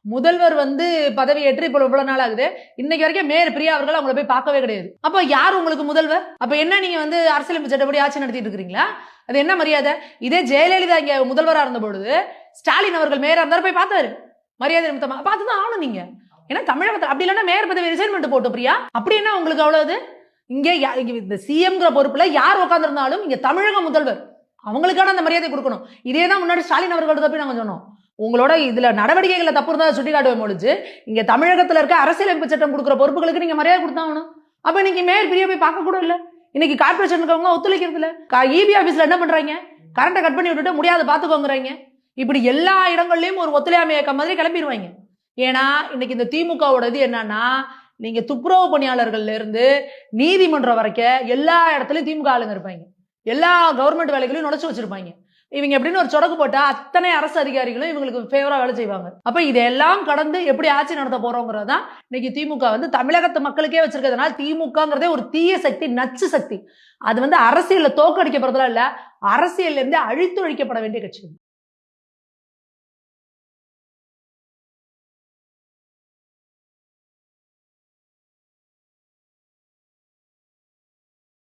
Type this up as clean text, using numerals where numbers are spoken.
முதல்வர் வந்து பதவி ஏற்று இப்போ இவ்வளவு நாள் ஆகுது, இன்னைக்கு வரைக்கும் மேயர் பிரியா அவர்கள் அவங்கள போய் பார்க்கவே கிடையாது. அப்ப யார் உங்களுக்கு முதல்வர்? அப்ப என்ன நீங்க வந்து அரசியலமைப்பு சட்டப்படி ஆட்சி நடத்திட்டு இருக்கிறீங்களா? அது என்ன மரியாதை? இதே ஜெயலலிதா இங்க முதல்வரா இருந்த பொழுது ஸ்டாலின் அவர்கள் மேயரா இருந்தாரு, போய் பார்த்தாரு. மரியாதை நிமித்தமா பார்த்துதான் ஆகணும் நீங்க. ஏன்னா தமிழகத்தில் அப்படி இல்லைன்னா மேயர் பதவி ரிசைன்மெண்ட் போட்டு பிரியா, அப்படி என்ன உங்களுக்கு அவ்வளவு? இங்கே இந்த சிஎம்ங்கிற பொறுப்புல யார் உட்கார்ந்திருந்தாலும் இங்க தமிழக முதல்வர், அவங்களுக்கான அந்த மரியாதை கொடுக்கணும். இதே தான் முன்னாடி ஸ்டாலின் அவர்களோட தப்பி நாங்க சொன்னோம். உங்களோட இதுல நடவடிக்கைகளை தப்பு இருந்தா சுட்டி காட்டுவோம் ஒழிச்சு, இங்க தமிழகத்துல இருக்க அரசியலமைப்பு சட்டம் கொடுக்குற பொறுப்புகளுக்கு நீங்க மரியாதை கொடுத்தாகணும். அப்ப இன்னைக்கு மேயர் பிரியா போய் பார்க்க கூட இல்ல. இன்னைக்கு கார்பரேஷன் இருக்கவங்க ஒத்துழைக்கிறது இல்ல. இபி ஆபீஸ்ல என்ன பண்றாங்க? கரண்ட்டை கட் பண்ணி விட்டுட்டு முடியாத பாத்துக்கோங்கிறாங்க. இப்படி எல்லா இடங்கள்லயும் ஒரு ஒத்துழையாமை இயக்கம் மாதிரி கிளம்பிடுவாங்க. ஏன்னா இன்னைக்கு இந்த திமுகவோட இது என்னன்னா, நீங்க துப்புரவு பணியாளர்கள்ல இருந்து நீதிமன்றம் வரைக்கும் எல்லா இடத்துலயும் திமுக ஆளுங்க இருப்பாங்க. எல்லா கவர்மெண்ட் வேலைகளையும் நுழைச்சு வச்சிருப்பாங்க. இவங்க எப்படின்னு ஒரு சொடக்கு போட்டா அத்தனை அரசு அதிகாரிகளும் இவங்களுக்கு ஃபேவரா வேலை செய்வாங்க. அப்ப இதெல்லாம் கடந்து எப்படி ஆட்சி நடத்த போறோங்கிறதான் இன்னைக்கு திமுக வந்து தமிழகத்து மக்களுக்கே வச்சிருக்கிறதுனால திமுகங்கிறதே ஒரு தீய சக்தி, நச்சு சக்தி. அது வந்து அரசியல்ல தோக்கடிக்கப்படுறதா இல்ல, அரசியல்ல இருந்து அழித்து ஒழிக்கப்பட வேண்டிய கட்சி.